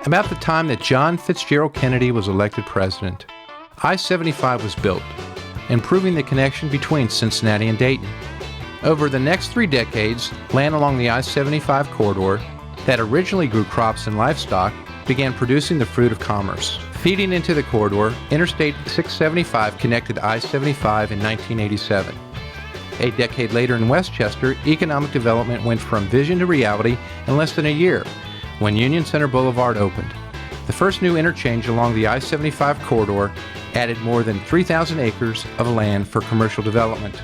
About the time that John Fitzgerald Kennedy was elected president, I-75 was built, improving the connection between Cincinnati and Dayton. Over the next 3 decades, land along the I-75 corridor that originally grew crops and livestock began producing the fruit of commerce. Feeding into the corridor, Interstate 675 connected I-75 in 1987. A decade later in Westchester, economic development went from vision to reality in less than a year when Union Center Boulevard opened. The first new interchange along the I-75 corridor added more than 3,000 acres of land for commercial development.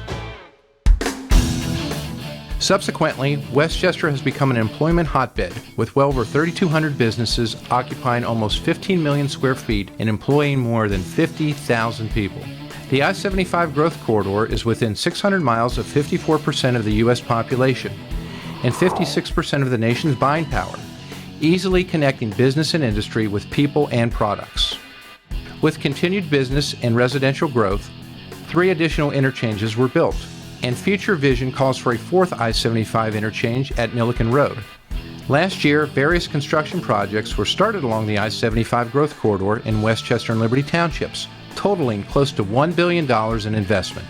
Subsequently, Westchester has become an employment hotbed, with well over 3,200 businesses occupying almost 15 million square feet and employing more than 50,000 people. The I-75 growth corridor is within 600 miles of 54% of the U.S. population and 56% of the nation's buying power, easily connecting business and industry with people and products. With continued business and residential growth, 3 additional interchanges were built, and future vision calls for a 4th I-75 interchange at Milliken Road. Last year, various construction projects were started along the I-75 growth corridor in Westchester and Liberty Townships, totaling close to $1 billion in investment.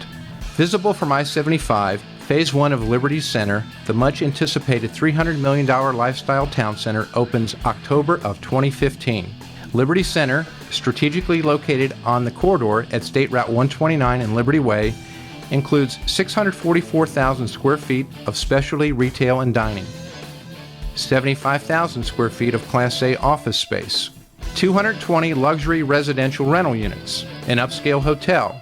Visible from I-75, Phase 1 of Liberty Center, the much-anticipated $300 million lifestyle town center, opens October of 2015. Liberty Center, strategically located on the corridor at State Route 129 and Liberty Way, includes 644,000 square feet of specialty retail and dining, 75,000 square feet of Class A office space, 220 luxury residential rental units, an upscale hotel,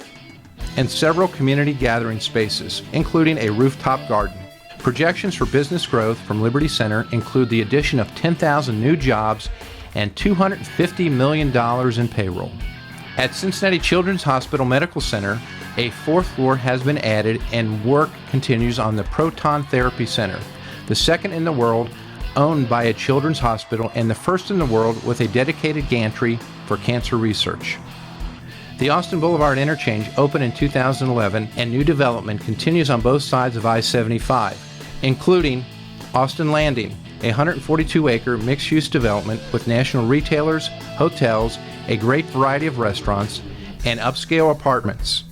and several community gathering spaces, including a rooftop garden. Projections for business growth from Liberty Center include the addition of 10,000 new jobs and $250 million in payroll. At Cincinnati Children's Hospital Medical Center, a 4th floor has been added and work continues on the Proton Therapy Center, the second in the world owned by a children's hospital and the first in the world with a dedicated gantry for cancer research. The Austin Boulevard interchange opened in 2011 and new development continues on both sides of I-75, including Austin Landing, a 142-acre mixed-use development with national retailers, hotels, a great variety of restaurants, and upscale apartments.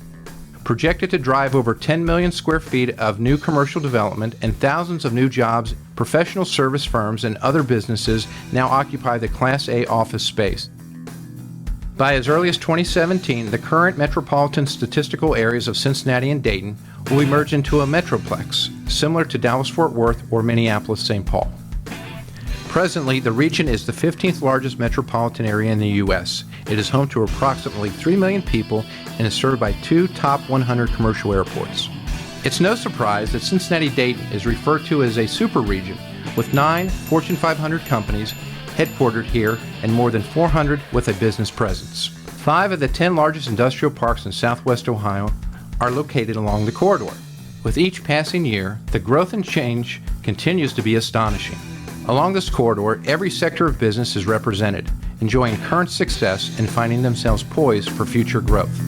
Projected to drive over 10 million square feet of new commercial development and thousands of new jobs, professional service firms and other businesses now occupy the Class A office space. By as early as 2017, the current metropolitan statistical areas of Cincinnati and Dayton will be merged into a Metroplex, similar to Dallas-Fort Worth or Minneapolis-St. Paul. Presently, the region is the 15th largest metropolitan area in the U.S. It is home to approximately 3 million people and is served by 2 top 100 commercial airports. It's no surprise that Cincinnati-Dayton is referred to as a super region, with 9 Fortune 500 companies headquartered here and more than 400 with a business presence. 5 of the 10 largest industrial parks in southwest Ohio are located along the corridor. With each passing year, the growth and change continues to be astonishing. Along this corridor, every sector of business is represented, enjoying current success and finding themselves poised for future growth.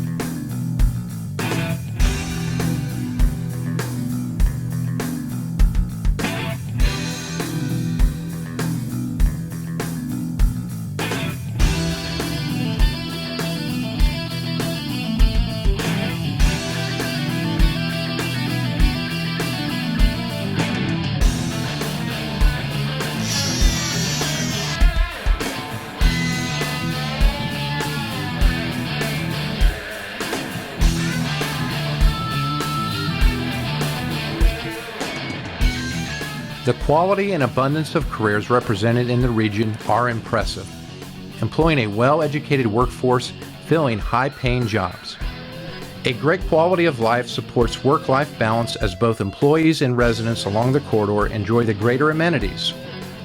The quality and abundance of careers represented in the region are impressive, employing a well-educated workforce filling high-paying jobs. A great quality of life supports work-life balance as both employees and residents along the corridor enjoy the greater amenities,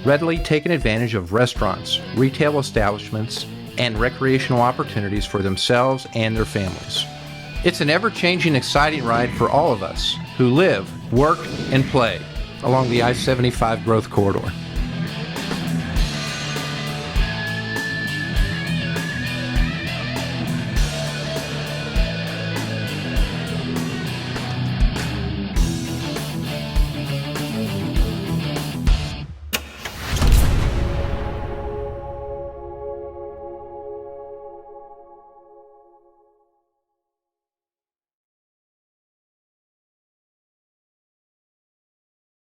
readily taking advantage of restaurants, retail establishments, and recreational opportunities for themselves and their families. It's an ever-changing, exciting ride for all of us who live, work, and play along the I-75 growth corridor.